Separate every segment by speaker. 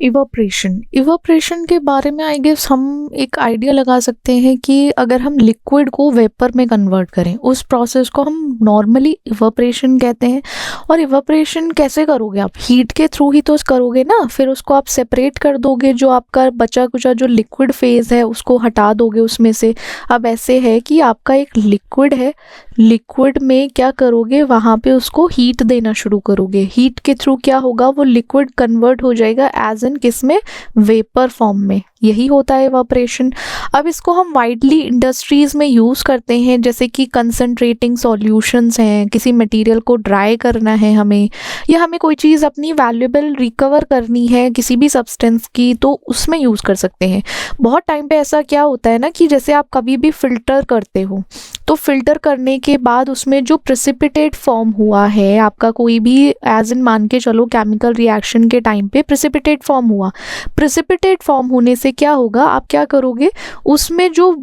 Speaker 1: Evaporation evaporation के बारे में आई गेस हम एक आइडिया लगा सकते हैं कि अगर हम लिक्विड को वेपर में कन्वर्ट करें, उस प्रोसेस को हम नॉर्मली इवापोरेशन कहते हैं। और इवापोरेशन कैसे करोगे आप? हीट के थ्रू ही तो करोगे ना। फिर उसको आप सेपरेट कर दोगे, जो आपका बचा कुचा जो लिक्विड फेज है उसको हटा दोगे उसमें से। अब ऐसे है कि आपका एक लिक्विड है, लिक्विड में क्या करोगे, वहाँ पे उसको हीट देना शुरू करोगे। हीट के थ्रू क्या होगा, वो लिक्विड कन्वर्ट हो जाएगा एज एन किस में, वेपर फॉर्म में। यही होता है इवापोरेशन। अब इसको हम वाइडली इंडस्ट्रीज में यूज़ करते हैं, जैसे कि कंसंट्रेटिंग सॉल्यूशंस हैं, किसी मटेरियल को ड्राई करना है हमें, या हमें कोई चीज़ अपनी वैल्यूएबल रिकवर करनी है किसी भी सब्सटेंस की, तो उसमें यूज़ कर सकते हैं। बहुत टाइम पे ऐसा क्या होता है ना कि जैसे आप कभी भी फ़िल्टर करते हो, तो फिल्टर करने के बाद उसमें जो प्रेसिपिटेट फॉर्म हुआ है आपका, कोई भी एज इन मान के चलो केमिकल रिएक्शन के टाइम पे प्रेसिपिटेट फॉर्म हुआ, प्रेसिपिटेट फॉर्म होने से क्या होगा, आप क्या करोगे, उसमें जो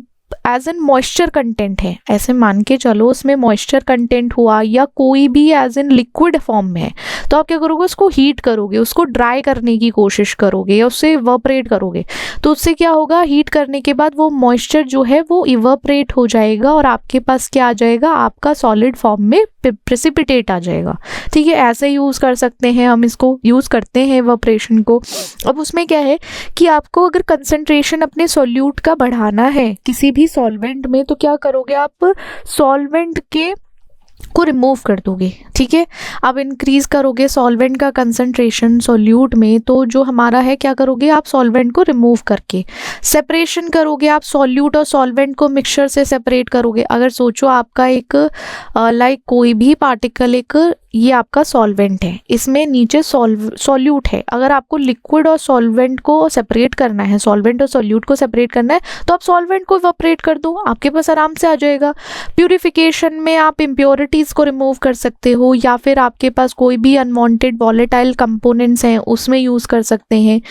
Speaker 1: एज एन मॉइस्चर कंटेंट है, ऐसे मान के चलो उसमें मॉइस्चर कंटेंट हुआ, या कोई भी एज एन लिक्विड फॉर्म में है, तो आप क्या करोगे, उसको हीट करोगे, उसको ड्राई करने की कोशिश करोगे या उससे इवापोरेट करोगे। तो उससे क्या होगा, हीट करने के बाद वो मॉइस्चर जो है वो इवापोरेट हो जाएगा और आपके पास क्या आ जाएगा, आपका सॉलिड फॉर्म में प्रेसिपिटेट आ जाएगा। ठीक है, ऐसे यूज़ कर सकते हैं हम, इसको यूज़ करते हैं इवापोरेशन को। अब उसमें क्या है कि आपको अगर कंसंट्रेशन अपने सॉल्यूट का बढ़ाना है किसी भी सॉल्वेंट में, तो क्या करोगे, आप सॉल्वेंट के को रिमूव कर दोगे। ठीक है, अब इंक्रीज करोगे सॉल्वेंट का कंसंट्रेशन सॉल्यूट में, तो जो हमारा है क्या करोगे, आप सॉल्वेंट को रिमूव करके सेपरेशन करोगे, आप सॉल्यूट और सॉल्वेंट को मिक्सचर से सेपरेट करोगे। अगर सोचो आपका एक लाइक कोई भी पार्टिकल, एक ये आपका सॉल्वेंट है, इसमें नीचे सॉल्यूट है, अगर आपको लिक्विड और सॉल्वेंट को सेपरेट करना है, सॉल्वेंट और सॉल्यूट को सेपरेट करना है, तो आप सॉल्वेंट को इवापोरेट कर दो, आपके पास आराम से आ जाएगा। प्यूरिफिकेशन में आप इम्प्योरिटीज़ को रिमूव कर सकते हो, या फिर आपके पास कोई भी अनवांटेड वॉलेटाइल कंपोनेंट्स हैं उसमें यूज़ कर सकते हैं।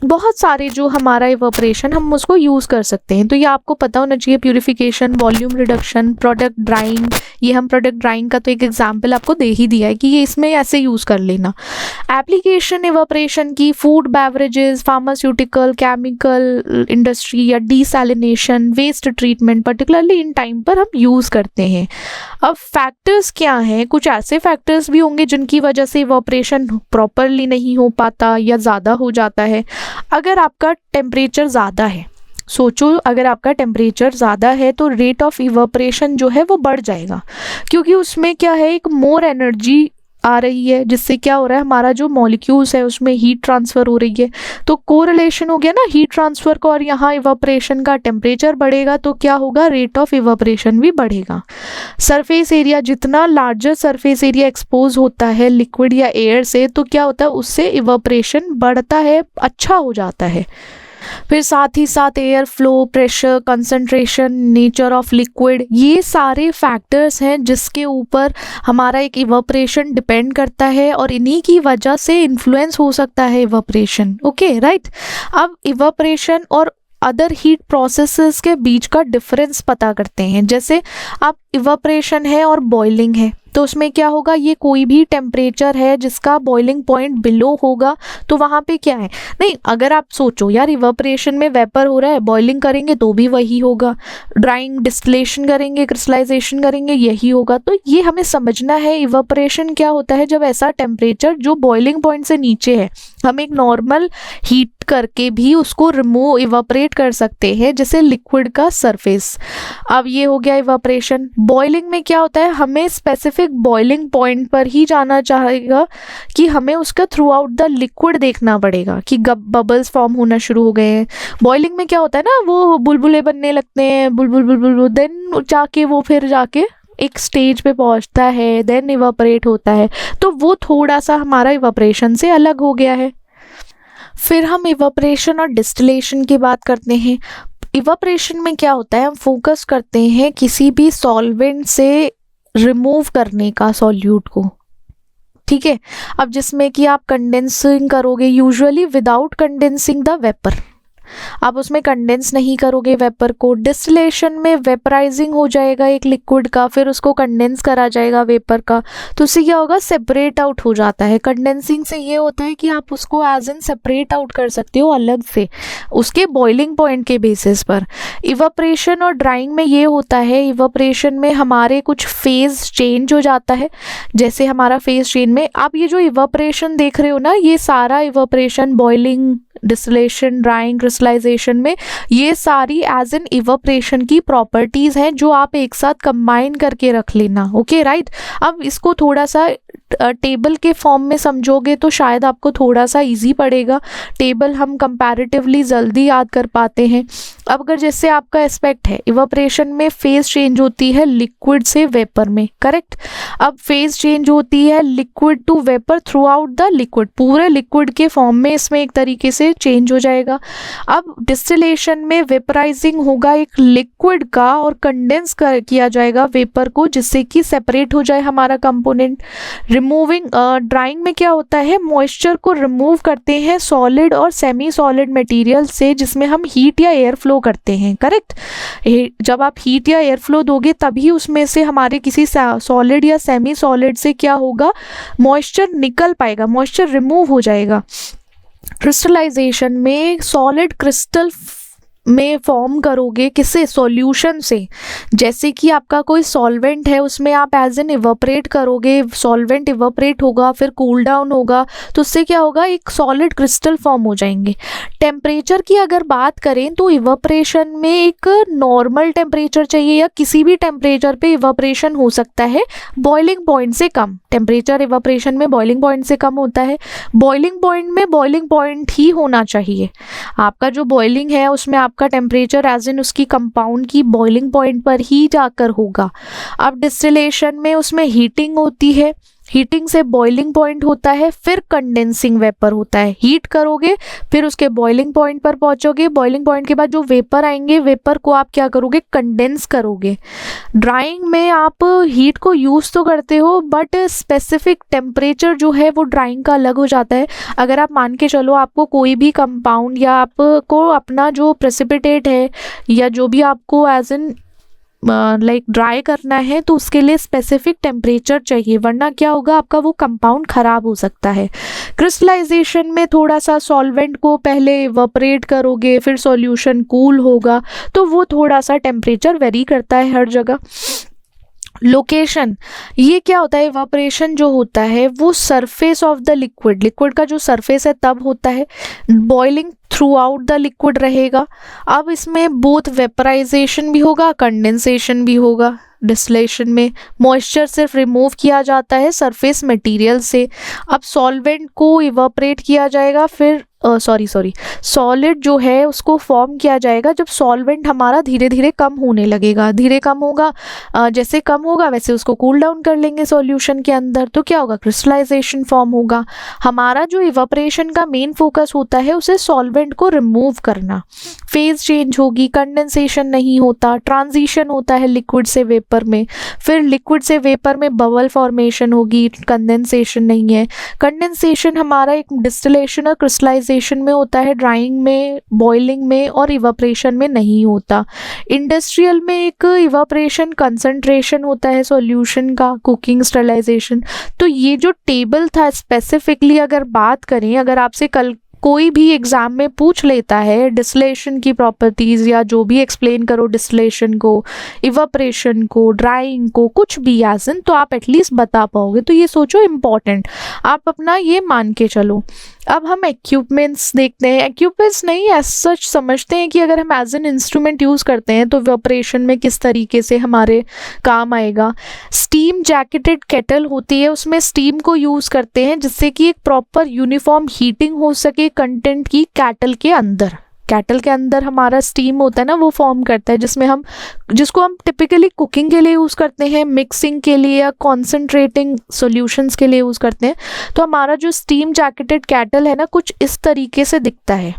Speaker 1: बहुत सारे जो हमारा इवापोरेशन हम उसको यूज़ कर सकते हैं। तो ये आपको पता होना चाहिए, purification, volume reduction, product drawing. ये हम प्रोडक्ट ड्राइंग का तो एक एग्जांपल आपको दे ही दिया है कि ये इसमें ऐसे यूज़ कर लेना। एप्लीकेशन इवापोरेशन की food, beverages, pharmaceutical, chemical industry या desalination, waste treatment, particularly in time पर हम यूज़ करते हैं। अब फैक्टर्स क्या हैं, कुछ ऐसे फैक्टर्स भी होंगे जिनकी वजह से इवापोरेशन प्रॉपरली नहीं हो पाता या ज़्यादा हो जाता है। अगर आपका टेम्परेचर ज़्यादा है, सोचो अगर आपका टेम्परेचर ज़्यादा है तो रेट ऑफ इवापोरेशन जो है वो बढ़ जाएगा, क्योंकि उसमें क्या है, एक मोर एनर्जी आ रही है, जिससे क्या हो रहा है, हमारा जो मॉलिक्यूल्स है उसमें हीट ट्रांसफ़र हो रही है। तो कोरिलेशन हो गया ना हीट ट्रांसफ़र का और यहाँ इवापोरेशन का। टेम्परेचर बढ़ेगा तो क्या होगा, रेट ऑफ इवापोरेशन भी बढ़ेगा। सरफेस एरिया, जितना लार्जर सरफेस एरिया एक्सपोज होता है लिक्विड या एयर से, तो क्या होता है, उससे इवापोरेशन बढ़ता है, अच्छा हो जाता है। फिर साथ ही साथ air flow, pressure, concentration, nature of liquid, ये सारे फैक्टर्स हैं जिसके ऊपर हमारा एक इवापोरेशन डिपेंड करता है, और इन्हीं की वजह से इन्फ्लुएंस हो सकता है इवापोरेशन। Okay, right. अब इवापोरेशन और अदर हीट प्रोसेसेस के बीच का डिफरेंस पता करते हैं। जैसे आप इवापोरेशन है और बॉइलिंग है, तो उसमें क्या होगा, ये कोई भी टेम्परेचर है जिसका बॉइलिंग पॉइंट बिलो होगा, तो वहाँ पे क्या है, नहीं, अगर आप सोचो यार इवापोरेशन में वेपर हो रहा है, बॉइलिंग करेंगे तो भी वही होगा, ड्राइंग, डिस्टिलेशन करेंगे, क्रिस्टलाइजेशन करेंगे, यही होगा। तो ये हमें समझना है, इवापोरेशन क्या होता है, जब ऐसा टेम्परेचर जो बॉइलिंग पॉइंट से नीचे है, हम एक नॉर्मल हीट करके भी उसको रिमूव, इवापोरेट कर सकते हैं, जैसे लिक्विड का सरफेस। अब ये हो गया इवापोरेशन। बॉइलिंग में क्या होता है, हमें स्पेसिफिक बॉइलिंग पॉइंट पर ही जाना चाहेगा कि हमें उसका थ्रू आउट द लिक्विड देखना पड़ेगा कि बबल्स फॉर्म होना शुरू हो गए हैं। बॉइलिंग में क्या होता है ना, वो बुलबुले बनने लगते हैं, बुलबुल बुलबुल, देन जाके वो फिर जाके एक स्टेज पे पहुंचता है, देन इवापोरेट होता है। तो वो थोड़ा सा हमारा इवापोरेशन से अलग हो गया है। फिर हम इवापोरेशन और डिस्टिलेशन की बात करते हैं। इवापोरेशन में क्या होता है, हम फोकस करते हैं किसी भी सॉल्वेंट से रिमूव करने का सॉल्यूट को। ठीक है, अब जिसमें कि आप कंडेंसिंग करोगे, usually without condensing the vapour, आप उसमें कंडेंस नहीं करोगे वेपर को। डिस्टिलेशन में वेपराइजिंग हो जाएगा एक लिक्विड का, फिर उसको कंडेंस करा जाएगा वेपर का, तो उससे क्या होगा, सेपरेट आउट हो जाता है। कंडेंसिंग से ये होता है कि आप उसको एज इन सेपरेट आउट कर सकते हो अलग से उसके बॉइलिंग पॉइंट के बेसिस पर। इवापरेशन और ड्राइंग में ये होता है, इवापरेशन में हमारे कुछ फेज चेंज हो जाता है। जैसे हमारा फेज चेंज में आप ये जो इवापरेशन देख रहे हो ना, ये सारा evaporation, boiling, distillation, drying, crystallisation में ये सारी एज एन इवापरेशन की प्रॉपर्टीज हैं जो आप एक साथ कंबाइन करके रख लेना। Okay right. अब इसको थोड़ा सा टेबल के फॉर्म में समझोगे तो शायद आपको थोड़ा सा इजी पड़ेगा। टेबल हम कंपैरेटिवली जल्दी याद कर पाते हैं। अब अगर जैसे आपका एस्पेक्ट है, इवापरेशन में फेज चेंज होती है लिक्विड से वेपर में, करेक्ट। अब फेज चेंज होती है liquid to vapour throughout the liquid, पूरे लिक्विड के फॉर्म में इसमें एक तरीके से चेंज हो जाएगा। अब डिस्टिलेशन में वेपराइजिंग होगा एक लिक्विड का और कंडेंस किया जाएगा वेपर को, जिससे कि सेपरेट हो जाए हमारा कंपोनेंट। रिमूविंग, ड्राइंग में क्या होता है, मॉइस्चर को रिमूव करते हैं सॉलिड और सेमी सॉलिड मटेरियल से जिसमें हम हीट या एयर फ्लो करते हैं, करेक्ट। जब आप हीट या एयर फ्लो दोगे तभी उसमें से हमारे किसी सॉलिड या सेमी सॉलिड से क्या होगा, मॉइस्चर निकल पाएगा, मॉइस्चर रिमूव हो जाएगा। क्रिस्टलाइजेशन में सॉलिड क्रिस्टल में फॉर्म करोगे किससे, सॉल्यूशन से। जैसे कि आपका कोई सॉल्वेंट है, उसमें आप एज एन इवापरेट करोगे, सॉल्वेंट इवापरेट होगा, फिर कूल डाउन होगा, तो उससे क्या होगा, एक सॉलिड क्रिस्टल फॉर्म हो जाएंगे। टेम्परेचर की अगर बात करें तो इवापरेशन में एक नॉर्मल टेम्परेचर चाहिए या किसी भी टेम्परेचर पे इवापरेशन हो सकता है बॉइलिंग पॉइंट से कम। टेम्परेचर इवापरेशन में बॉइलिंग पॉइंट से कम होता है। बॉइलिंग पॉइंट में बॉइलिंग पॉइंट ही होना चाहिए। आपका जो बॉइलिंग है उसमें आपका टेम्परेचर एज इन उसकी कंपाउंड की बॉइलिंग पॉइंट पर ही जाकर होगा। अब डिस्टिलेशन में उसमें हीटिंग होती है, हीटिंग से बॉइलिंग पॉइंट होता है, फिर कंडेंसिंग वेपर होता है। हीट करोगे, फिर उसके बॉइलिंग पॉइंट पर पहुंचोगे, बॉइलिंग पॉइंट के बाद जो वेपर आएंगे, वेपर को आप क्या करोगे, कंडेंस करोगे। ड्राइंग में आप हीट को यूज़ तो करते हो बट स्पेसिफिक टेम्परेचर जो है वो ड्राइंग का अलग हो जाता है। अगर आप मान के चलो आपको कोई भी कंपाउंड या आपको अपना जो प्रेसिपिटेट है या जो भी आपको एज इन लाइक ड्राई करना है, तो उसके लिए स्पेसिफिक टेम्परेचर चाहिए, वरना क्या होगा, आपका वो कंपाउंड खराब हो सकता है। क्रिस्टलाइजेशन में थोड़ा सा सॉल्वेंट को पहले इवापरेट करोगे, फिर सॉल्यूशन कूल होगा, तो वो थोड़ा सा टेम्परेचर वेरी करता है हर जगह। लोकेशन, ये क्या होता है, इवापरेशन जो होता है वो surface of the liquid, liquid का जो सरफेस है तब होता है। Boiling through out the liquid रहेगा। अब इसमें बोथ वेपराइजेशन भी होगा, कंडेंसेशन भी होगा। डिस्टिलेशन में मॉइस्चर सिर्फ रिमूव किया जाता है सरफेस मटेरियल से। अब सॉल्वेंट को इवापरेट किया जाएगा, फिर सॉलिड जो है उसको फॉर्म किया जाएगा जब सॉल्वेंट हमारा धीरे धीरे कम होने लगेगा। धीरे कम होगा, जैसे कम होगा वैसे उसको कूल डाउन कर लेंगे सॉल्यूशन के अंदर, तो क्या होगा, क्रिस्टलाइजेशन फॉर्म होगा। हमारा जो इवापरेशन का मेन फोकस होता है उसे सॉल्वेंट को रिमूव करना। फेज चेंज होगी, कंडेंसेशन नहीं होता, ट्रांजिशन होता है लिक्विड से वेपर में, फिर लिक्विड से वेपर में बबल फॉर्मेशन होगी, कंडेंसेशन नहीं है। कंडेंसेशन हमारा एक डिस्टिलेशन और क्रिस्टलाइजेशन में होता है, ड्राइंग में, बॉइलिंग में और इवापरेशन में नहीं होता। इंडस्ट्रियल में एक इवापरेशन कंसंट्रेशन होता है सॉल्यूशन का, कुकिंग, स्टरलाइजेशन। तो ये जो टेबल था स्पेसिफिकली अगर बात करें, अगर आपसे कल कोई भी एग्जाम में पूछ लेता है डिस्टिलेशन की प्रॉपर्टीज या जो भी एक्सप्लेन करो डिस्टिलेशन को, इवापरेशन को, ड्राइंग को, कुछ भी याजन, तो आप एटलीस्ट बता पाओगे। तो ये सोचो इम्पॉर्टेंट, आप अपना ये मान के चलो। अब हम इक्विपमेंट्स देखते हैं। इक्विपमेंट्स नहीं एज सच समझते हैं कि अगर हम एज एन इंस्ट्रूमेंट यूज़ करते हैं तो इवापरेशन में किस तरीके से हमारे काम आएगा। स्टीम जैकेटेड केटल होती है, उसमें स्टीम को यूज़ करते हैं जिससे कि एक प्रॉपर यूनिफॉर्म हीटिंग हो सके कंटेंट की कैटल के अंदर। कैटल के अंदर हमारा स्टीम होता है ना, वो फॉर्म करता है जिसको हम टिपिकली कुकिंग के लिए यूज़ करते हैं, मिक्सिंग के लिए या कॉन्सेंट्रेटिंग सॉल्यूशंस के लिए यूज़ करते हैं। तो हमारा जो स्टीम जैकेटेड कैटल है ना, कुछ इस तरीके से दिखता है।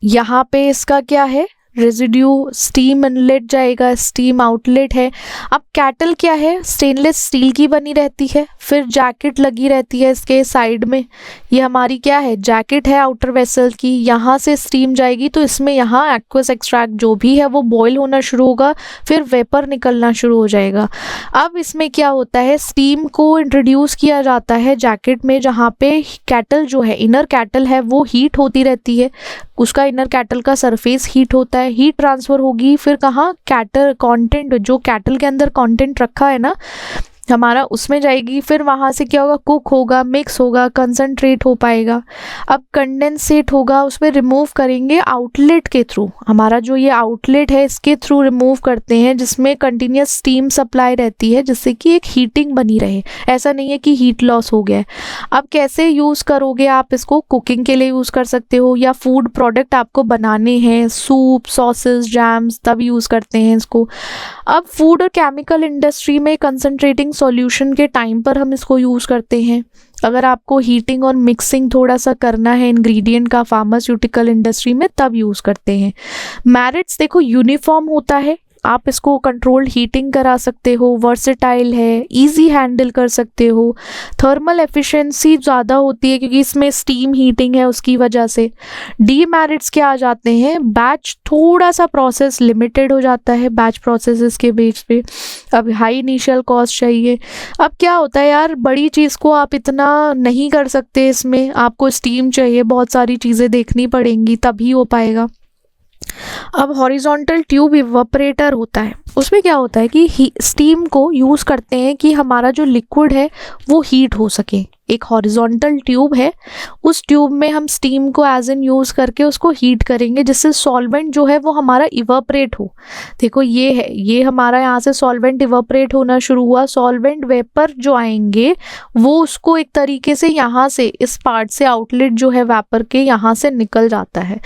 Speaker 1: यहाँ पे इसका क्या है, रेजिड्यू, स्टीम इनलेट जाएगा, स्टीम आउटलेट है। अब कैटल क्या है, स्टेनलेस स्टील की बनी रहती है, फिर जैकेट लगी रहती है इसके साइड में, ये हमारी क्या है, जैकेट है आउटर वेसल की। यहाँ से स्टीम जाएगी तो इसमें यहाँ एक्वस एक्सट्रैक्ट जो भी है वो बॉयल होना शुरू होगा, फिर वेपर निकलना शुरू हो जाएगा। अब इसमें क्या होता है, स्टीम को इंट्रोड्यूस किया जाता है जैकेट में, जहाँ पे कैटल जो है, इनर कैटल है वो हीट होती रहती है, उसका इनर कैटल का सरफेस हीट होता है, हीट ट्रांसफ़र होगी फिर कहाँ, कैटल कंटेंट, जो कैटल के अंदर कंटेंट रखा है ना हमारा, उसमें जाएगी, फिर वहाँ से क्या होगा, कुक होगा, मिक्स होगा, कंसनट्रेट हो पाएगा। अब कंडेंसेट होगा, उसमें रिमूव करेंगे आउटलेट के थ्रू, हमारा जो ये आउटलेट है इसके थ्रू रिमूव करते हैं, जिसमें कंटिन्यूस स्टीम सप्लाई रहती है जिससे कि एक हीटिंग बनी रहे, ऐसा नहीं है कि हीट लॉस हो गया है। अब कैसे यूज़ करोगे आप इसको, कुकिंग के लिए यूज़ कर सकते हो, या फूड प्रोडक्ट आपको बनाने हैं, सूप, सॉसेस, जैम्स, तब यूज़ करते हैं इसको। अब फूड और केमिकल इंडस्ट्री में कंसनट्रेटिंग सॉल्यूशन के टाइम पर हम इसको यूज़ करते हैं। अगर आपको हीटिंग और मिक्सिंग थोड़ा सा करना है इंग्रेडिएंट का फार्मास्यूटिकल इंडस्ट्री में, तब यूज़ करते हैं। मैरिट्स देखो यूनिफॉर्म होता है, आप इसको कंट्रोल्ड हीटिंग करा सकते हो, वर्सेटाइल है, इजी हैंडल कर सकते हो, थर्मल एफिशिएंसी ज़्यादा होती है क्योंकि इसमें स्टीम हीटिंग है उसकी वजह से। डीमेरिट्स क्या आ जाते हैं, बैच थोड़ा सा प्रोसेस लिमिटेड हो जाता है बैच प्रोसेसेस के बेस पे, अब हाई इनिशियल कॉस्ट चाहिए। अब क्या होता है यार, बड़ी चीज़ को आप इतना नहीं कर सकते, इसमें आपको स्टीम चाहिए, बहुत सारी चीज़ें देखनी पड़ेंगी तभी हो पाएगा। अब हॉरिजॉन्टल ट्यूब इवापोरेटर होता है, उसमें क्या होता है कि स्टीम को यूज़ करते हैं कि हमारा जो लिक्विड है वो हीट हो सके। एक हॉरिजॉन्टल ट्यूब है, उस ट्यूब में हम स्टीम को एज इन यूज़ करके उसको हीट करेंगे जिससे सॉल्वेंट जो है वो हमारा इवापोरेट हो। देखो ये है, ये हमारा यहाँ से सॉल्वेंट इवापोरेट होना शुरू हुआ, सॉल्वेंट वेपर जो आएंगे वो उसको एक तरीके से यहाँ से इस पार्ट से आउटलेट जो है वेपर के यहाँ से निकल जाता है।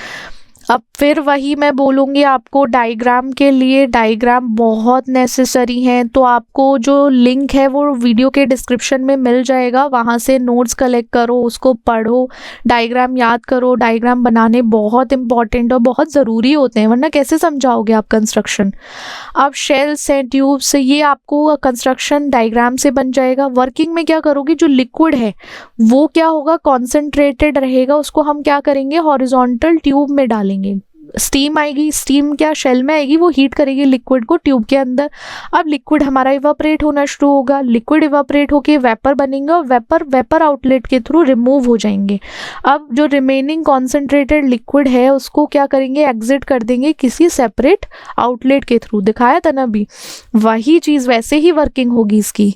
Speaker 1: अब फिर वही मैं बोलूँगी आपको, डायग्राम के लिए डायग्राम बहुत नेसेसरी हैं, तो आपको जो लिंक है वो वीडियो के डिस्क्रिप्शन में मिल जाएगा, वहाँ से नोट्स कलेक्ट करो, उसको पढ़ो, डायग्राम याद करो। डायग्राम बनाने बहुत इंपॉर्टेंट और बहुत ज़रूरी होते हैं, वरना कैसे समझाओगे आप कंस्ट्रक्शन। अब शेल्स हैं, ट्यूब्स, ये आपको कंस्ट्रक्शन डायग्राम से बन जाएगा। वर्किंग में क्या करोगे, जो लिक्विड है वो क्या होगा, कॉन्सेंट्रेटेड रहेगा, उसको हम क्या करेंगे, हॉरिजॉन्टल ट्यूब में डालेंगे। स्टीम आएगी, स्टीम क्या शेल में आएगी, वो हीट करेगी लिक्विड को ट्यूब के अंदर। अब लिक्विड हमारा इवापोरेट होना शुरू होगा, लिक्विड इवापोरेट होके वेपर बनेंगे और वेपर आउटलेट के थ्रू रिमूव हो जाएंगे। अब जो रिमेनिंग कॉन्सेंट्रेटेड लिक्विड है उसको क्या करेंगे, एग्जिट कर देंगे किसी सेपरेट आउटलेट के थ्रू। दिखाया था ना अभी, वही चीज़ वैसे ही वर्किंग होगी इसकी।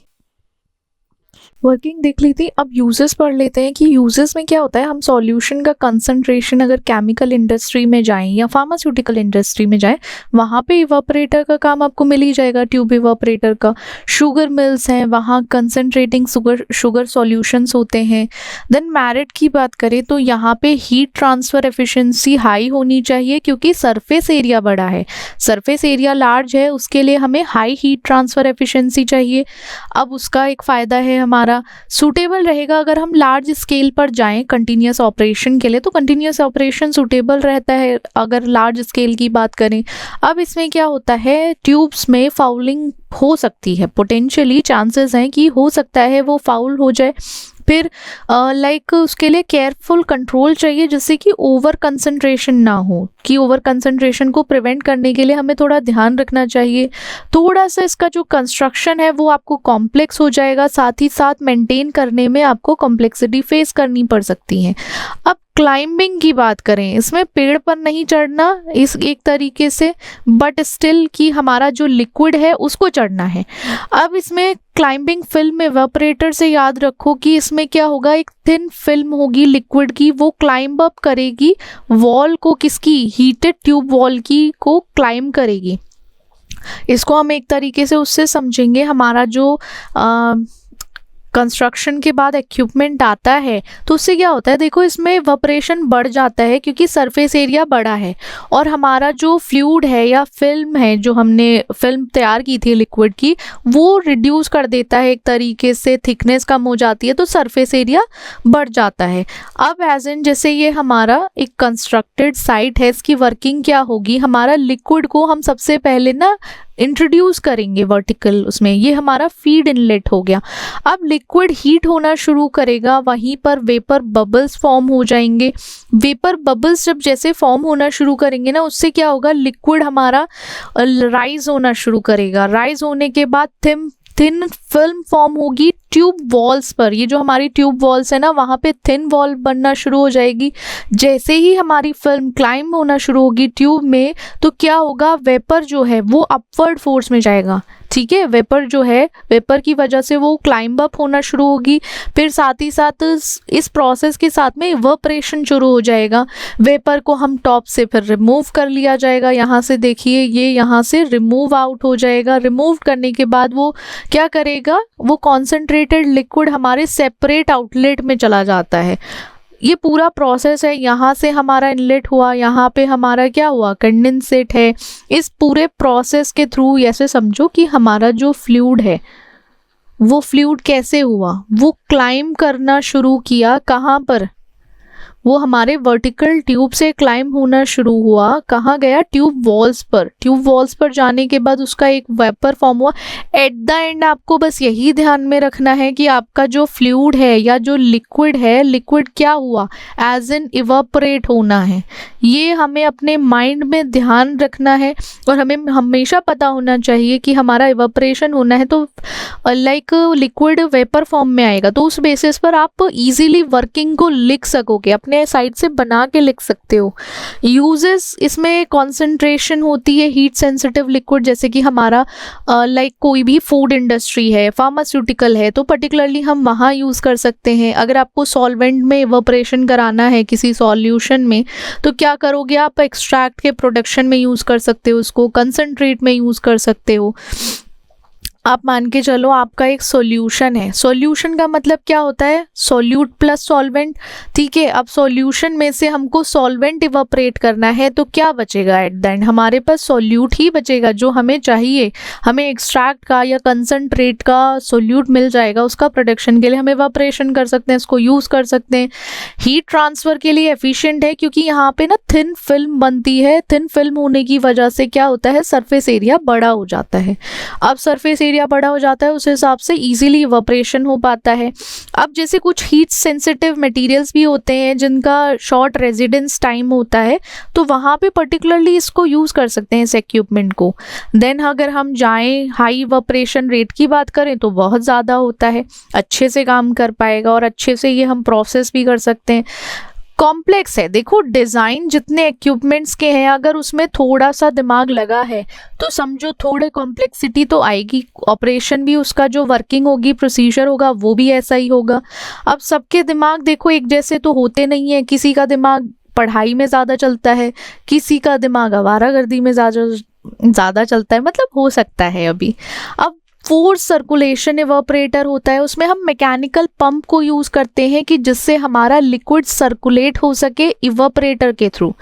Speaker 1: वर्किंग देख ली थी, अब यूजेस पढ़ लेते हैं कि यूजेस में क्या होता है। हम सॉल्यूशन का कंसंट्रेशन अगर केमिकल इंडस्ट्री में जाएं या फार्मास्यूटिकल इंडस्ट्री में जाएं, वहाँ पे इवापोरेटर का काम आपको मिल ही जाएगा, ट्यूब इवापोरेटर का। शुगर मिल्स हैं, वहाँ कंसंट्रेटिंग शुगर सॉल्यूशंस होते हैं। देन मैरिट की बात करें तो यहाँ पे हीट ट्रांसफ़र एफिशिएंसी हाई होनी चाहिए क्योंकि सरफेस एरिया बड़ा है, सरफेस एरिया लार्ज है, उसके लिए हमें हाई हीट ट्रांसफ़र एफिशिएंसी चाहिए। अब उसका एक फ़ायदा है हमारा सूटेबल रहेगा अगर हम लार्ज स्केल पर जाएं कंटिन्यूस ऑपरेशन के लिए, तो कंटिन्यूस ऑपरेशन सूटेबल रहता है अगर लार्ज स्केल की बात करें। अब इसमें क्या होता है, ट्यूब्स में फाउलिंग हो सकती है, पोटेंशियली चांसेस हैं कि हो सकता है वो फाउल हो जाए। फिर उसके लिए केयरफुल कंट्रोल चाहिए जिससे कि ओवर कंसंट्रेशन ना हो, कि ओवर कंसंट्रेशन को प्रिवेंट करने के लिए हमें थोड़ा ध्यान रखना चाहिए। थोड़ा सा इसका जो कंस्ट्रक्शन है वो आपको कॉम्प्लेक्स हो जाएगा, साथ ही साथ मेंटेन करने में आपको कॉम्प्लेक्सिटी फेस करनी पड़ सकती है। अब क्लाइंबिंग की बात करें, इसमें पेड़ पर नहीं चढ़ना इस एक तरीके से, बट स्टिल कि हमारा जो लिक्विड है उसको चढ़ना है। अब इसमें क्लाइंबिंग फिल्म इवेपोरेटर से याद रखो कि इसमें क्या होगा, एक थिन फिल्म होगी लिक्विड की, वो क्लाइंब अप करेगी वॉल को, किसकी, हीटेड ट्यूब वॉल की को क्लाइंब करेगी। इसको हम एक तरीके से उससे समझेंगे, हमारा जो कंस्ट्रक्शन के बाद इक्विपमेंट आता है तो उससे क्या होता है, देखो इसमें इवेपोरेशन बढ़ जाता है क्योंकि सरफेस एरिया बड़ा है और हमारा जो फ्लूइड है या फिल्म है, जो हमने फिल्म तैयार की थी लिक्विड की, वो रिड्यूस कर देता है, एक तरीके से थिकनेस कम हो जाती है तो सरफेस एरिया बढ़ जाता है। अब एज इन जैसे ये हमारा एक कंस्ट्रक्टेड साइट है, इसकी वर्किंग क्या होगी, हमारा लिक्विड को हम सबसे पहले ना इंट्रोड्यूस करेंगे वर्टिकल उसमें, ये हमारा फीड इनलेट हो गया। अब लिक्विड हीट होना शुरू करेगा, वहीं पर वेपर बबल्स फॉर्म हो जाएंगे। वेपर बबल्स जब जैसे फॉर्म होना शुरू करेंगे ना, उससे क्या होगा, लिक्विड हमारा राइज होना शुरू करेगा। राइज होने के बाद थिन फिल्म फॉर्म होगी ट्यूब वॉल्स पर। ये जो हमारी ट्यूब वॉल्स है ना, वहाँ पे थिन वॉल बनना शुरू हो जाएगी। जैसे ही हमारी फिल्म क्लाइंब होना शुरू होगी ट्यूब में, तो क्या होगा, वेपर जो है वो अपवर्ड फोर्स में जाएगा। ठीक है, वेपर जो है, वेपर की वजह से वो क्लाइंब अप होना शुरू होगी। फिर साथ ही साथ इस प्रोसेस के साथ में इवेपोरेशन शुरू हो जाएगा। वेपर को हम टॉप से फिर रिमूव कर लिया जाएगा। यहाँ से देखिए, ये यहाँ से रिमूव आउट हो जाएगा। रिमूव करने के बाद वो क्या करेगा, वो कॉन्सेंट्रेटेड लिक्विड हमारे सेपरेट आउटलेट में चला जाता है। ये पूरा प्रोसेस है, यहाँ से हमारा इनलेट हुआ, यहाँ पे हमारा क्या हुआ, कंडेंसेट है। इस पूरे प्रोसेस के थ्रू ऐसे समझो कि हमारा जो फ्लूइड है, वो फ्लूइड कैसे हुआ, वो क्लाइंब करना शुरू किया। कहाँ पर, वो हमारे वर्टिकल ट्यूब से क्लाइंब होना शुरू हुआ। कहाँ गया, ट्यूब वॉल्स पर। ट्यूब वॉल्स पर जाने के बाद उसका एक वेपर फॉर्म हुआ। एट द एंड आपको बस यही ध्यान में रखना है कि आपका जो फ्लूइड है या जो लिक्विड है, लिक्विड क्या हुआ, एज इन इवेपोरेट होना है। ये हमें अपने माइंड में ध्यान रखना है और हमें हमेशा पता होना चाहिए कि हमारा इवेपोरेशन होना है तो लाइक लिक्विड वेपर फॉर्म में आएगा। तो उस बेसिस पर आप इजीली वर्किंग को लिख सकोगे, अपने साइड से बना के लिख सकते हो। यूजेस इसमें कंसंट्रेशन होती है हीट सेंसिटिव लिक्विड, जैसे कि हमारा लाइक कोई भी फूड इंडस्ट्री है, फार्मास्यूटिकल है, तो पर्टिकुलरली हम वहाँ यूज़ कर सकते हैं। अगर आपको सॉल्वेंट में इवेपोरेशन कराना है किसी सॉल्यूशन में, तो क्या करोगे, आप एक्सट्रैक्ट के प्रोडक्शन में यूज़ कर सकते हो, उसको कंसंट्रेट में यूज़ कर सकते हो। आप मान के चलो आपका एक सॉल्यूशन है। सॉल्यूशन का मतलब क्या होता है, सॉल्यूट प्लस सॉल्वेंट। ठीक है, अब सॉल्यूशन में से हमको सॉल्वेंट इवेपोरेट करना है तो क्या बचेगा, एट द एंड हमारे पास सॉल्यूट ही बचेगा जो हमें चाहिए। हमें एक्सट्रैक्ट का या कंसंट्रेट का सॉल्यूट मिल जाएगा, उसका प्रोडक्शन के लिए हम इवेपोरेशन कर सकते हैं, इसको यूज़ कर सकते हैं। हीट ट्रांसफ़र के लिए एफिशिएंट है क्योंकि यहाँ पे ना थिन फिल्म बनती है। थिन फिल्म होने की वजह से क्या होता है, सरफेस एरिया बड़ा हो जाता है। अब सरफेस एरिया बड़ा हो जाता है, उस हिसाब से इजीली इवेपोरेशन हो पाता है। अब जैसे कुछ हीट सेंसिटिव मटेरियल्स भी होते हैं जिनका शॉर्ट रेजिडेंस टाइम होता है, तो वहाँ पे पर्टिकुलरली इसको यूज़ कर सकते हैं, इस इक्विपमेंट को। देन अगर हम जाएं हाई इवेपोरेशन रेट की बात करें तो बहुत ज़्यादा होता है, अच्छे से काम कर पाएगा और अच्छे से ये हम प्रोसेस भी कर सकते हैं। कॉम्प्लेक्स है, देखो डिज़ाइन जितने इक्विपमेंट्स के हैं, अगर उसमें थोड़ा सा दिमाग लगा है तो समझो थोड़े कॉम्प्लेक्सिटी तो आएगी। ऑपरेशन भी उसका जो वर्किंग होगी, प्रोसीजर होगा, वो भी ऐसा ही होगा। अब सबके दिमाग देखो एक जैसे तो होते नहीं है, किसी का दिमाग पढ़ाई में ज़्यादा चलता है, किसी का दिमाग आवारागर्दी में ज़्यादा चलता है, मतलब हो सकता है अभी। अब फोर्स सर्कुलेशन इवेपोरेटर होता है, उसमें हम मैकेनिकल पंप को यूज़ करते हैं कि जिससे हमारा लिक्विड सर्कुलेट हो सके इवेपोरेटर के थ्रू।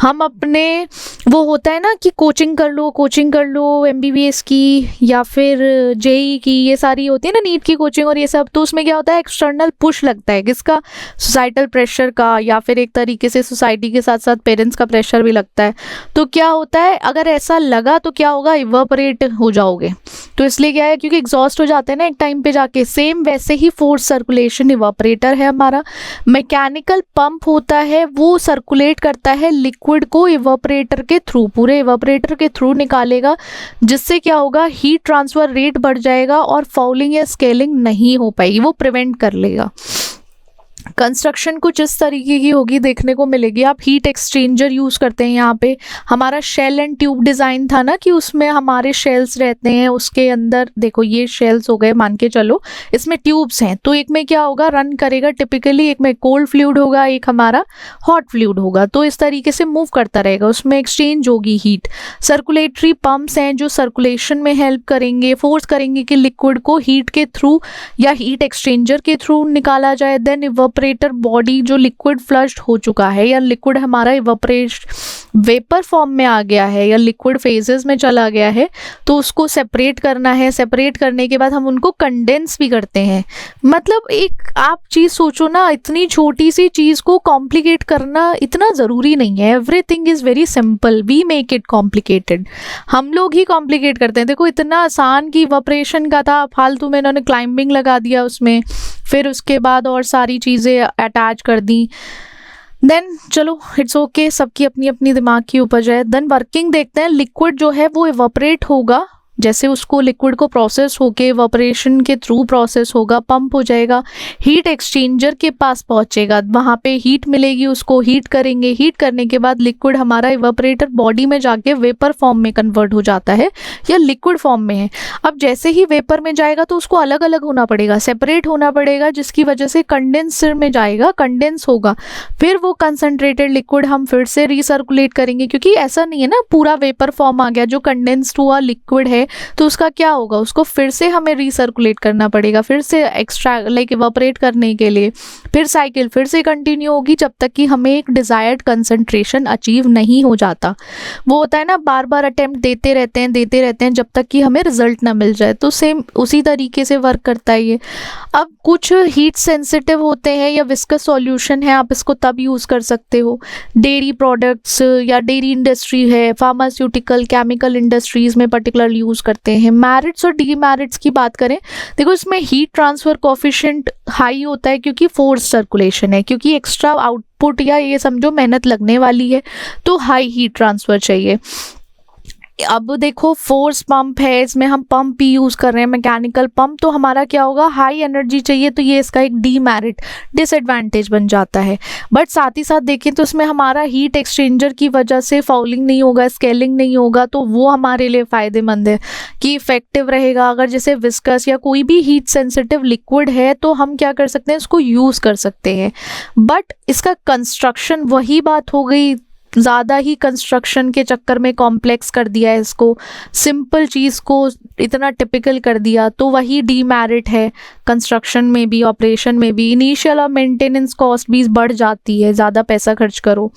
Speaker 1: हम अपने, वो होता है ना कि कोचिंग कर लो MBBS की या फिर JEE की, ये सारी होती है ना नीट की कोचिंग और ये सब, तो उसमें क्या होता है, एक्सटर्नल पुश लगता है, किसका, सोसाइटल प्रेशर का, या फिर एक तरीके से सोसाइटी के साथ साथ पेरेंट्स का प्रेशर भी लगता है। तो क्या होता है, अगर ऐसा लगा तो क्या होगा, इवेपोरेट हो जाओगे। तो इसलिए क्या है, क्योंकि एग्जॉस्ट हो जाते हैं ना एक टाइम पे जाके। सेम वैसे ही फोर्स सर्कुलेशन इवेपोरेटर है हमारा। मैकेनिकल पंप होता है, वो सर्कुलेट करता है लिक्विड को इवेपोरेटर के थ्रू, पूरे इवेपोरेटर के थ्रू निकालेगा, जिससे क्या होगा, हीट ट्रांसफर रेट बढ़ जाएगा और फाउलिंग या स्केलिंग नहीं हो पाएगी, वो प्रिवेंट कर लेगा। कंस्ट्रक्शन कुछ इस तरीके की होगी, देखने को मिलेगी। आप हीट एक्सचेंजर यूज़ करते हैं यहाँ पे। हमारा शेल एंड ट्यूब डिज़ाइन था ना कि उसमें हमारे शेल्स रहते हैं, उसके अंदर देखो ये शेल्स हो गए मान के चलो, इसमें ट्यूब्स हैं, तो एक में क्या होगा रन करेगा टिपिकली, एक में कोल्ड फ्लूइड होगा, एक हमारा हॉट फ्लूइड होगा, तो इस तरीके से मूव करता रहेगा, उसमें एक्सचेंज होगी हीट। सर्कुलेटरी पंप्स हैं जो सर्कुलेशन में हेल्प करेंगे, फोर्स करेंगे कि लिक्विड को हीट के थ्रू या हीट एक्सचेंजर के थ्रू निकाला जाए। देन इवेपोरेटर बॉडी, जो लिक्विड फ्लश्ड हो चुका है या लिक्विड हमारा इवेपोरेशन वेपर फॉर्म में आ गया है या लिक्विड फेजेस में चला गया है, तो उसको सेपरेट करना है। सेपरेट करने के बाद हम उनको कंडेंस भी करते हैं। मतलब एक आप चीज़ सोचो ना, इतनी छोटी सी चीज़ को कॉम्प्लिकेट करना इतना ज़रूरी नहीं है। Everything is very simple, we make it complicated. हम लोग ही कॉम्प्लिकेट करते हैं। देखो इतना आसान कि इवेपोरेशन का था, फालतू में इन्होंने क्लाइंबिंग लगा दिया उसमें, फिर उसके बाद और सारी चीज़ें अटैच कर दी। देन चलो इट्स ओके, सबकी अपनी अपनी दिमाग की उपज है। देन वर्किंग देखते हैं। लिक्विड जो है वो इवेपोरेट होगा, जैसे उसको लिक्विड को प्रोसेस होके इवेपोरेशन के थ्रू प्रोसेस होगा, पंप हो जाएगा, हीट एक्सचेंजर के पास पहुंचेगा, वहाँ पे हीट मिलेगी, उसको हीट करेंगे। हीट करने के बाद लिक्विड हमारा इवेपोरेटर बॉडी में जाके वेपर फॉर्म में कन्वर्ट हो जाता है या लिक्विड फॉर्म में है। अब जैसे ही वेपर में जाएगा तो उसको अलग अलग होना पड़ेगा, सेपरेट होना पड़ेगा, जिसकी वजह से कंडेंसर में जाएगा, कंडेंस होगा। फिर वो कंसनट्रेटेड लिक्विड हम फिर से रिसर्कुलेट करेंगे, क्योंकि ऐसा नहीं है ना पूरा वेपर फॉर्म आ गया, जो कंडेंस्ड हुआ लिक्विड है तो उसका क्या होगा, उसको फिर से हमें रिसर्कुलेट करना पड़ेगा, फिर से एक्स्ट्रा लाइक इवेपोरेट करने के लिए। फिर साइकिल फिर से कंटिन्यू होगी जब तक कि हमें एक डिजायर्ड कंसंट्रेशन अचीव नहीं हो जाता। वो होता है ना, बार बार अटेम्प्ट देते रहते हैं जब तक कि हमें रिजल्ट ना मिल जाए। तो सेम उसी तरीके से वर्क करता है ये। अब कुछ हीट सेंसिटिव होते हैं या विस्कस सॉल्यूशन है, आप इसको तब यूज़ कर सकते हो। डेयरी प्रोडक्ट्स या डेयरी इंडस्ट्री है, फार्मास्यूटिकल केमिकल इंडस्ट्रीज में पर्टिकुलर यूज़ करते हैं। मैरिट्स और डीमेरिट्स की बात करें, देखो इसमें हीट ट्रांसफर कोफिशिएंट हाई होता है क्योंकि फोर्स सर्कुलेशन है, क्योंकि एक्स्ट्रा आउटपुट या ये समझो मेहनत लगने वाली है तो हाई हीट ट्रांसफर चाहिए। अब देखो फोर्स पंप है, इसमें हम पंप ही यूज़ कर रहे हैं, मैकेनिकल पंप, तो हमारा क्या होगा, हाई एनर्जी चाहिए, तो ये इसका एक डीमेरिट डिसएडवांटेज बन जाता है। बट साथ ही साथ देखें तो इसमें हमारा हीट एक्सचेंजर की वजह से फाउलिंग नहीं होगा, स्केलिंग नहीं होगा, तो वो हमारे लिए फ़ायदेमंद है कि इफेक्टिव रहेगा। अगर जैसे विस्कस या कोई भी हीट सेंसिटिव लिक्विड है तो हम क्या कर सकते हैं, इसको यूज़ कर सकते हैं। बट इसका कंस्ट्रक्शन, वही बात हो गई, ज़्यादा ही कंस्ट्रक्शन के चक्कर में कॉम्प्लेक्स कर दिया है इसको, सिंपल चीज़ को इतना टिपिकल कर दिया, तो वही डीमेरिट है। कंस्ट्रक्शन में भी, ऑपरेशन में भी इनिशियल और मेंटेनेंस कॉस्ट भी बढ़ जाती है, ज़्यादा पैसा खर्च करो।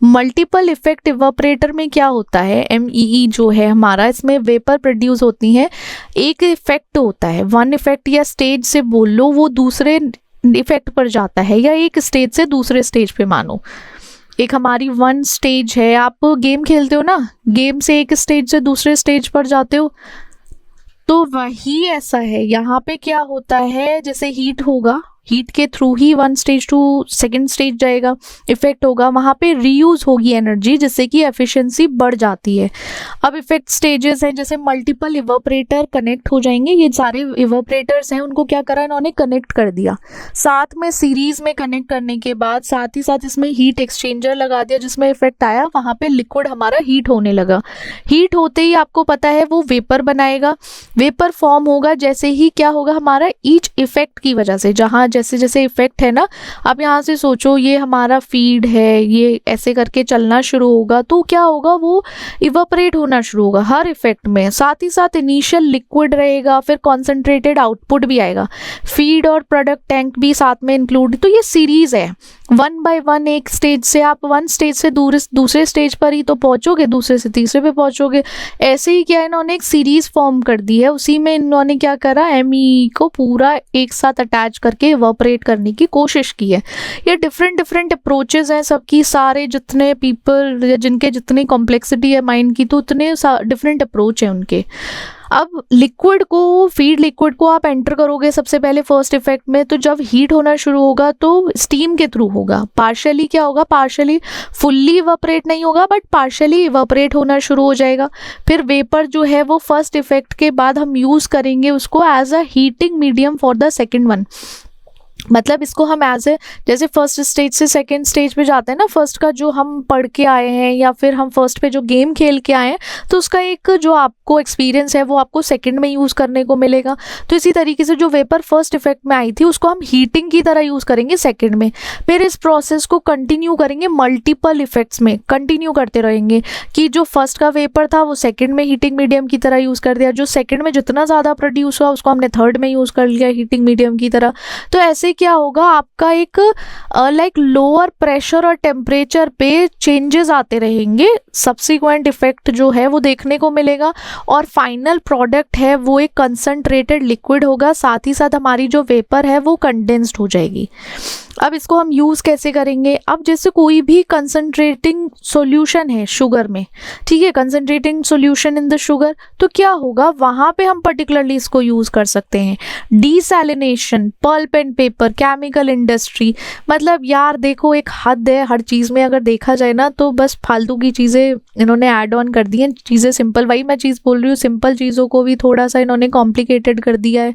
Speaker 1: मल्टीपल इफेक्ट इवेपोरेटर में क्या होता है, MEE जो है हमारा, इसमें वेपर प्रोड्यूस होती हैं। एक इफेक्ट होता है, वन इफेक्ट या स्टेज से बोल लो, वो दूसरे इफेक्ट पर जाता है, या एक स्टेज से दूसरे स्टेज पे मानो। एक हमारी वन स्टेज है, आप गेम खेलते हो ना, गेम से एक स्टेज से दूसरे स्टेज पर जाते हो, तो वही ऐसा है यहाँ पे। क्या होता है, जैसे हीट होगा, हीट के थ्रू ही one stage to second stage जाएगा, इफेक्ट होगा, वहाँ पे रीयूज होगी एनर्जी, जिससे कि एफिशिएंसी बढ़ जाती है। अब इफेक्ट स्टेजेस हैं, जैसे मल्टीपल इवेपोरेटर कनेक्ट हो जाएंगे, ये सारे इवेपोरेटर्स हैं, उनको क्या करा इन्होंने, कनेक्ट कर दिया साथ में, सीरीज में कनेक्ट करने के बाद साथ ही साथ इसमें हीट एक्सचेंजर लगा दिया, जिसमें इफेक्ट आया, वहाँ पे लिक्विड हमारा हीट होने लगा। हीट होते ही आपको पता है वो वेपर बनाएगा, वेपर फॉर्म होगा। जैसे ही क्या होगा, हमारा ईच इफेक्ट की वजह से, जहाँ जैसे जैसे इफेक्ट है ना, अब यहाँ से सोचो ये हमारा फीड है, ये ऐसे करके चलना शुरू होगा, तो क्या होगा, वो इवेपोरेट होना शुरू होगा हर इफेक्ट में। साथ ही साथ इनिशियल लिक्विड रहेगा, फिर कॉन्सेंट्रेटेड आउटपुट भी आएगा, फीड और प्रोडक्ट टैंक भी साथ में इंक्लूड। तो ये सीरीज है, वन बाय वन, एक स्टेज से आप वन स्टेज से दूसरे स्टेज पर ही तो पहुंचोगे, दूसरे से तीसरे पे पहुंचोगे। ऐसे ही क्या इन्होंने एक सीरीज फॉर्म कर दी है, उसी में इन्होंने क्या करा, MEE को पूरा एक साथ अटैच करके इवेपोरेट करने की कोशिश की है। ये डिफरेंट अप्रोचेस हैं सबकी, सारे जितने पीपल जिनके जितनी कॉम्प्लेक्सिटी है माइंड की, तो उतने डिफरेंट अप्रोच है उनके। अब लिक्विड को, फीड लिक्विड को आप एंटर करोगे सबसे पहले फर्स्ट इफेक्ट में, तो जब हीट होना शुरू होगा तो स्टीम के थ्रू होगा, पार्शियली क्या होगा, पार्शियली फुल्ली इवेपोरेट नहीं होगा, बट पार्शियली इवेपोरेट होना शुरू हो जाएगा। फिर वेपर जो है वो फर्स्ट इफेक्ट के बाद हम यूज़ करेंगे उसको as a heating medium for the second one. मतलब इसको हम एज ए, जैसे फर्स्ट स्टेज से सेकंड स्टेज पे जाते हैं ना, फर्स्ट का जो हम पढ़ के आए हैं या फिर हम फर्स्ट पे जो गेम खेल के आए हैं, तो उसका एक जो आपको एक्सपीरियंस है वो आपको सेकंड में यूज़ करने को मिलेगा। तो इसी तरीके से जो वेपर फर्स्ट इफेक्ट में आई थी उसको हम हीटिंग की तरह यूज़ करेंगे सेकंड में। फिर इस प्रोसेस को कंटिन्यू करेंगे मल्टीपल इफेक्ट्स में, कंटिन्यू करते रहेंगे कि जो फर्स्ट का वेपर था वो सेकेंड में हीटिंग मीडियम की तरह यूज़ कर दिया, जो सेकेंड में जितना ज़्यादा प्रोड्यूस हुआ उसको हमने थर्ड में यूज़ कर लिया हीटिंग मीडियम की तरह। तो ऐसे क्या होगा, आपका एक लाइक लोअर प्रेशर और टेम्परेचर पे चेंजेस आते रहेंगे, सब्सिक्वेंट इफेक्ट जो है वो देखने को मिलेगा, और फाइनल प्रोडक्ट है वो एक कंसंट्रेटेड लिक्विड होगा, साथ ही साथ हमारी जो वेपर है वो कंडेंस्ड हो जाएगी। अब इसको हम यूज़ कैसे करेंगे, अब जैसे कोई भी कंसंट्रेटिंग सॉल्यूशन है शुगर में, ठीक है, concentrating solution in the sugar, तो क्या होगा वहाँ पे हम पर्टिकुलरली इसको यूज़ कर सकते हैं। Desalination, pulp and paper, chemical industry, मतलब यार देखो एक हद है हर चीज़ में, अगर देखा जाए ना तो बस फालतू की चीज़ें इन्होंने ऐड ऑन कर दी हैं, चीज़ें सिंपल, वही मैं चीज़ बोल रही हूँ, सिंपल चीज़ों को भी थोड़ा सा इन्होंने कॉम्प्लिकेटेड कर दिया है।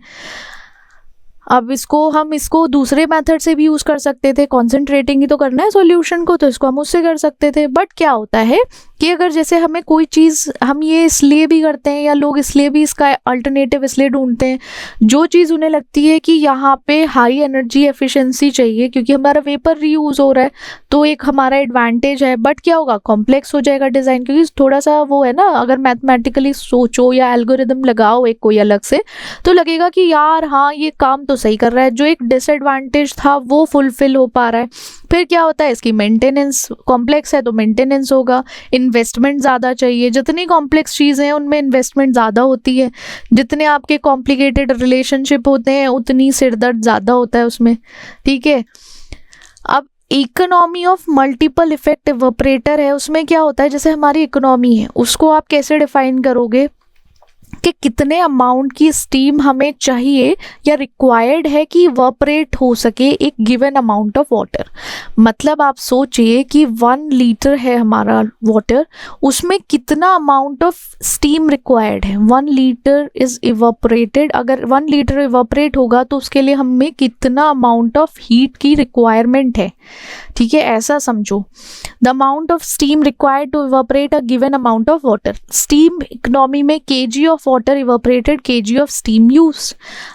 Speaker 1: अब हम इसको दूसरे मेथड से भी यूज़ कर सकते थे, कॉन्सेंट्रेटिंग ही तो करना है सॉल्यूशन को, तो इसको हम उससे कर सकते थे। बट क्या होता है कि अगर जैसे हमें कोई चीज़, हम ये इसलिए भी करते हैं या लोग इसलिए भी इसका अल्टरनेटिव इसलिए ढूंढते हैं, जो चीज़ उन्हें लगती है कि यहाँ पे हाई एनर्जी एफिशिएंसी चाहिए क्योंकि हमारा वेपर रीयूज़ हो रहा है, तो एक हमारा एडवांटेज है। बट क्या होगा, कॉम्प्लेक्स हो जाएगा डिज़ाइन, क्योंकि थोड़ा सा वो है ना, अगर मैथमेटिकली सोचो या एल्गोरिदम लगाओ एक कोई अलग से, तो लगेगा कि यार हाँ ये काम तो सही कर रहा है, जो एक डिसएडवांटेज था वो फुलफिल हो पा रहा है। फिर क्या होता है, इसकी मेंटेनेंस, कॉम्प्लेक्स है तो मेंटेनेंस होगा, इन्वेस्टमेंट ज़्यादा चाहिए, जितनी कॉम्प्लेक्स चीज़ें हैं उनमें इन्वेस्टमेंट ज़्यादा होती है, जितने आपके कॉम्प्लिकेटेड रिलेशनशिप होते हैं उतनी सिरदर्द ज़्यादा होता है उसमें, ठीक है। अब economy of multiple effect evaporator है, उसमें क्या होता है, जैसे हमारी इकोनॉमी है उसको आप कैसे डिफाइन करोगे कि कितने अमाउंट की स्टीम हमें चाहिए या रिक्वायर्ड है कि इवेपोरेट हो सके एक गिवन अमाउंट ऑफ वाटर। मतलब आप सोचिए कि 1 लीटर है हमारा वाटर, उसमें कितना अमाउंट ऑफ स्टीम रिक्वायर्ड है, 1 लीटर इज इवेपोरेटेड, अगर 1 लीटर इवेपोरेट होगा तो उसके लिए हमें कितना अमाउंट ऑफ हीट की रिक्वायरमेंट है, ठीक है, ऐसा समझो। The amount of steam required to evaporate a given amount of water, steam economy में kg of water evaporated, kg of steam use.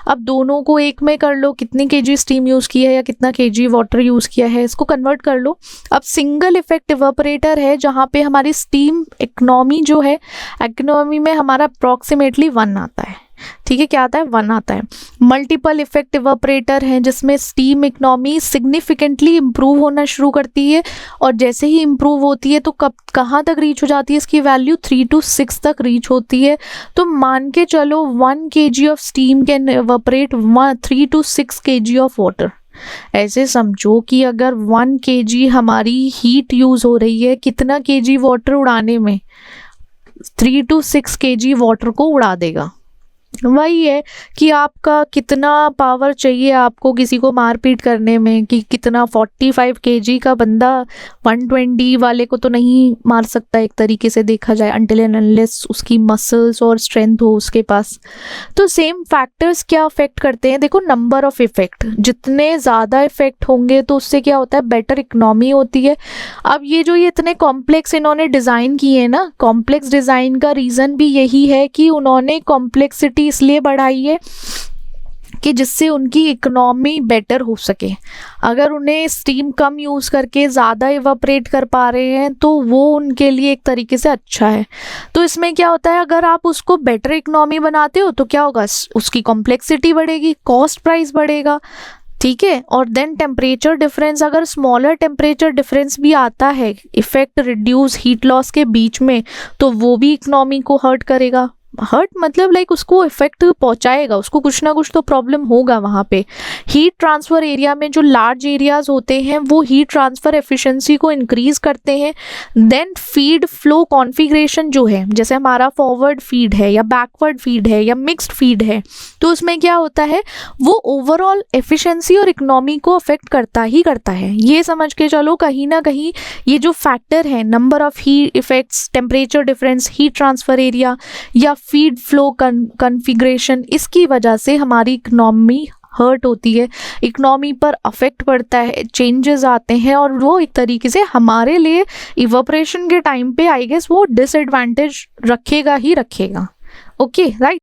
Speaker 1: अब दोनों को एक में कर लो, कितनी केजी स्टीम यूज किया है या कितना केजी वाटर यूज किया है, इसको कन्वर्ट कर लो। अब सिंगल इफेक्ट इवेपोरेटर है जहाँ पे हमारी स्टीम इकोनॉमी जो है, इकोनॉमी में हमारा अप्रॉक्सीमेटली 1 आता है, ठीक है, क्या आता है, 1 आता है। मल्टीपल इफेक्ट इवेपोरेटर है जिसमें स्टीम इकोनॉमी सिग्निफिकेंटली इंप्रूव होना शुरू करती है, और जैसे ही इंप्रूव होती है तो कहाँ तक रीच हो जाती है, इसकी वैल्यू 3 to 6 तक रीच होती है। तो मान के चलो 1 kg of steam can evaporate 3 to 6 kg of water. ऐसे समझो कि अगर 1 kg हमारी हीट यूज हो रही है, कितना kg वाटर उड़ाने में, 3 to 6 kg वाटर को उड़ा देगा। वही है कि आपका कितना पावर चाहिए आपको किसी को मारपीट करने में, कि कितना 45 kg का बंदा 120 वाले को तो नहीं मार सकता एक तरीके से देखा जाए, अनटिल एंड अनलेस उसकी मसल्स और स्ट्रेंथ हो उसके पास। तो सेम फैक्टर्स क्या अफेक्ट करते हैं, देखो नंबर ऑफ इफेक्ट, जितने ज़्यादा इफेक्ट होंगे तो उससे क्या होता है, बेटर इकोनॉमी होती है। अब ये इतने कॉम्प्लेक्स इन्होंने डिज़ाइन किए हैं ना, कॉम्प्लेक्स डिज़ाइन का रीज़न भी यही है कि उन्होंने कॉम्प्लेक्सिटी इसलिए बढ़ाई है कि जिससे उनकी इकोनॉमी बेटर हो सके। अगर उन्हें स्टीम कम यूज़ करके ज़्यादा इवेपोरेट कर पा रहे हैं तो वो उनके लिए एक तरीके से अच्छा है। तो इसमें क्या होता है, अगर आप उसको बेटर इकोनॉमी बनाते हो तो क्या होगा, उसकी कॉम्प्लेक्सिटी बढ़ेगी, कॉस्ट प्राइस बढ़ेगा, ठीक है। और देन टेम्परेचर डिफरेंस, अगर स्मॉलर टेम्परेचर डिफरेंस भी आता है इफेक्ट रिड्यूस हीट लॉस के बीच में, तो वो भी इकोनॉमी को हर्ट करेगा। हर्ट मतलब लाइक उसको इफेक्ट पहुंचाएगा, उसको कुछ ना कुछ तो प्रॉब्लम होगा वहाँ पे। हीट ट्रांसफ़र एरिया में जो लार्ज एरियाज होते हैं वो हीट ट्रांसफ़र एफिशिएंसी को इंक्रीज करते हैं। देन फीड फ्लो कॉन्फ़िगरेशन जो है, जैसे हमारा फॉरवर्ड फीड है या बैकवर्ड फीड है या मिक्स्ड फीड है, तो उसमें क्या होता है, वो ओवरऑल एफिशिएंसी और इकोनॉमी को अफेक्ट करता ही करता है। ये समझ के चलो कहीं ना कहीं ये जो फैक्टर है, number of heat effects, temperature difference, heat transfer area या फीड फ्लो कॉन्फ़िगरेशन, इसकी वजह से हमारी इकोनॉमी हर्ट होती है, इकोनॉमी पर अफेक्ट पड़ता है, चेंजेस आते हैं, और वो एक तरीके से हमारे लिए इवोपरेशन के टाइम पे आई गेस वो डिसएडवांटेज रखेगा ही रखेगा। Okay right.